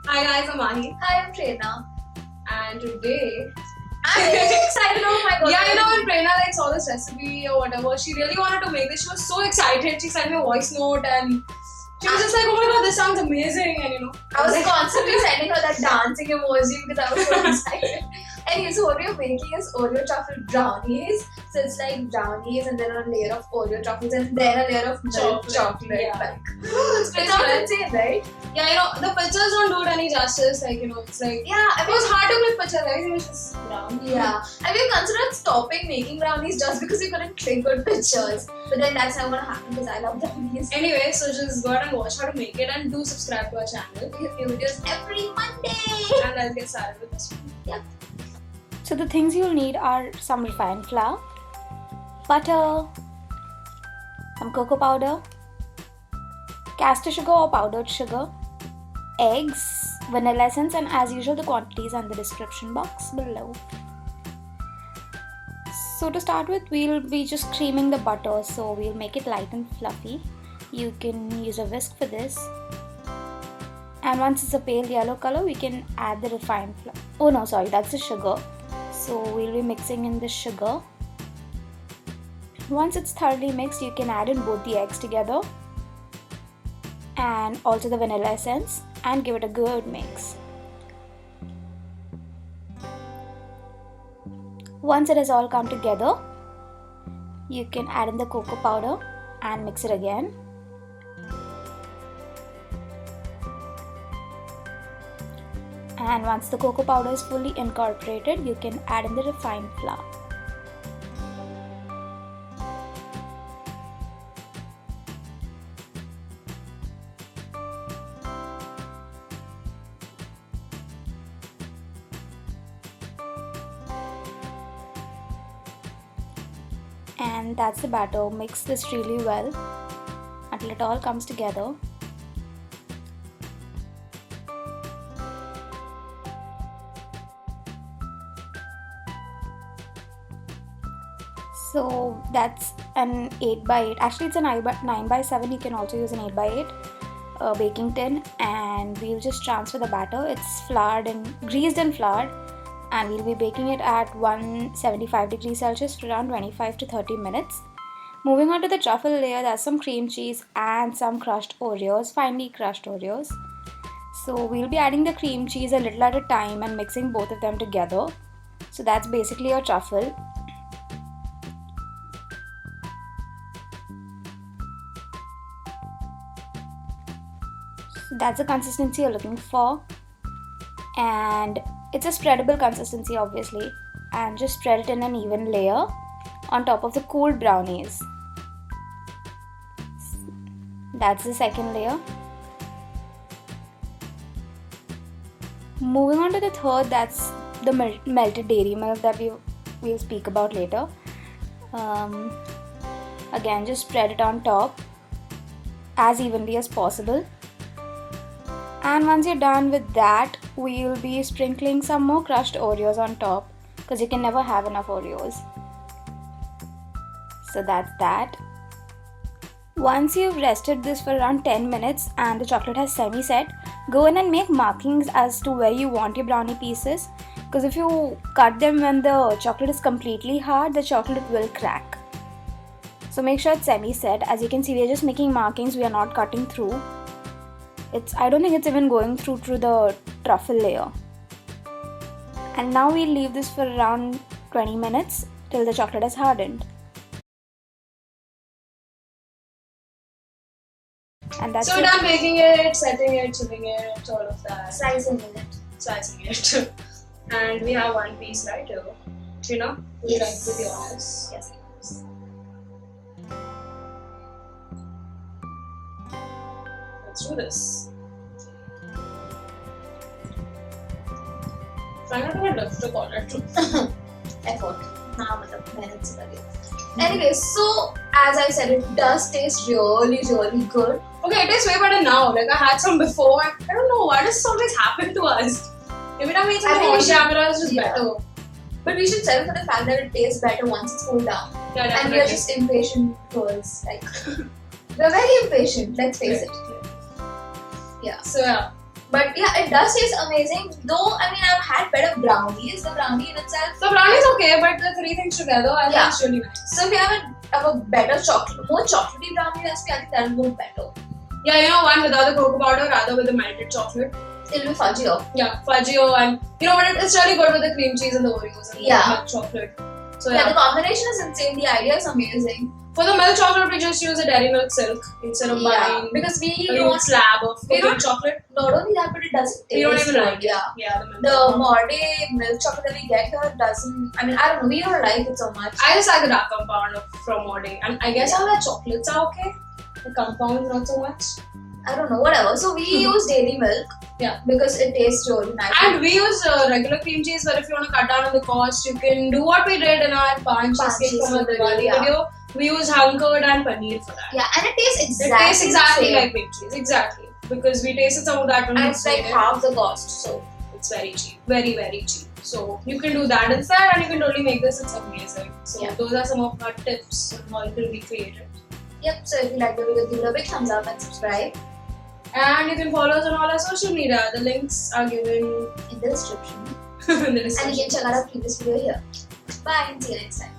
Hi guys, I'm Maahi. Hi, I'm Prerna. And today... I'm really excited, oh my god. Yeah, when Prerna saw this recipe or whatever, she really wanted to make this. She was so excited. She sent me a voice note and she was just like, oh my god, this sounds amazing. And I was constantly sending her that dancing emoji because I was so excited. Anyway, so what we're making is Oreo Truffle brownies. So it's like brownies and then a layer of Oreo truffles and then a layer of milk chocolate. Yeah. It sounds insane, right? Yeah, the pictures don't do it any justice. It's like... Yeah, It was hard to click pictures. Everything was just brown. Yeah, and we considered stopping making brownies just because we couldn't click good pictures. But then that's not gonna happen because I love brownies. Anyway, so just go ahead and watch how to make it and do subscribe to our channel. We have new videos every Monday. And let's get started with this one. Yeah. So the things you'll need are some refined flour, butter, some cocoa powder, castor sugar or powdered sugar, eggs, vanilla essence, and as usual the quantities are in the description box below. So to start with, we'll be just creaming the butter, so we'll make it light and fluffy. You can use a whisk for this. And once it's a pale yellow color, we can add the refined flour. Oh no, sorry, that's the sugar. So we'll be mixing in the sugar. Once it's thoroughly mixed, you can add in both the eggs together and also the vanilla essence and give it a good mix. Once it has all come together, you can add in the cocoa powder and mix it again. And once the cocoa powder is fully incorporated, you can add in the refined flour. And that's the batter. Mix this really well until it all comes together. So that's an 8x8. Actually, it's a 9x7. You can also use an 8x8 baking tin, and we'll just transfer the batter. It's greased and floured, and we'll be baking it at 175 degrees Celsius for around 25 to 30 minutes. Moving on to the truffle layer, that's some cream cheese and some crushed Oreos, finely crushed Oreos. So we'll be adding the cream cheese a little at a time and mixing both of them together. So that's basically your truffle. That's the consistency you're looking for, and it's a spreadable consistency obviously, and just spread it in an even layer on top of the cooled brownies. That's the second layer. Moving on to the third, that's the melted dairy milk that we'll speak about later. Again, just spread it on top as evenly as possible. And once you're done with that, we'll be sprinkling some more crushed Oreos on top because you can never have enough Oreos. So that's that. Once you've rested this for around 10 minutes and the chocolate has semi-set, go in and make markings as to where you want your brownie pieces, because if you cut them when the chocolate is completely hard, the chocolate will crack. So make sure it's semi-set. As you can see, we're just making markings, we are not cutting through. I don't think it's even going through the truffle layer. And now we'll leave this for around 20 minutes till the chocolate has hardened. And that's So we're done making it, setting it, chilling it, all of that. Slicing it. And we have one piece right here. Would you like to be honest? Yes. Let's do this. Try not to get left to corner too. Effort. Anyway, so as I said, it does taste really, really good. Okay, it tastes way better now. Like I had some before. I don't know why does this always happen to us. Every time we eat something on camera, it's just better. But we should settle for the fact that it tastes better once it's cooled down. Yeah, definitely. And we are just impatient girls. Like, we're very impatient, let's face it. Yeah. So yeah, But yeah, it does taste amazing. Though, I mean, I've had better brownies. The brownie in itself. The brownie is okay, but the three things together, I think it's really nice. So if you have a better chocolate, more chocolatey brownie recipe, I think that will go better. Yeah, you know, one without the cocoa powder, rather with the melted chocolate. It'll be fudgier. Yeah, fudgio, and you know what? It's really good with the cream cheese and the Oreos and the milk chocolate. So Yeah, the combination is insane. The idea is amazing. For the milk chocolate, we just use a dairy milk silk instead of buying because we a huge slab of milk chocolate. Not only that, but it doesn't taste. We don't even like it. Yeah, the Morde milk chocolate that we get here doesn't. I mean, I don't know. We don't like it so much. I just like the dark compound from Morde, and I guess all the chocolates are okay. The compound not so much. I don't know. Whatever. So we use dairy milk. Yeah, because it tastes really nice. And we use regular cream cheese, but if you want to cut down on the cost, you can do what we did in our pan cheesecake from the Diwali video. We use honey curd and paneer for that. Yeah, and it tastes exactly like cream cheese. Exactly. Because we tasted some of that when and it's like half the cost, so it's very cheap. Very, very cheap. So you can do that instead and you can totally make this. It's amazing. So those are some of our tips on how it will be created. Yep, so if you like the video, give it a big thumbs up and subscribe. And you can follow us on all our social media. The links are given in the description. in the description. And you can check out our previous video here. Bye and see you next time.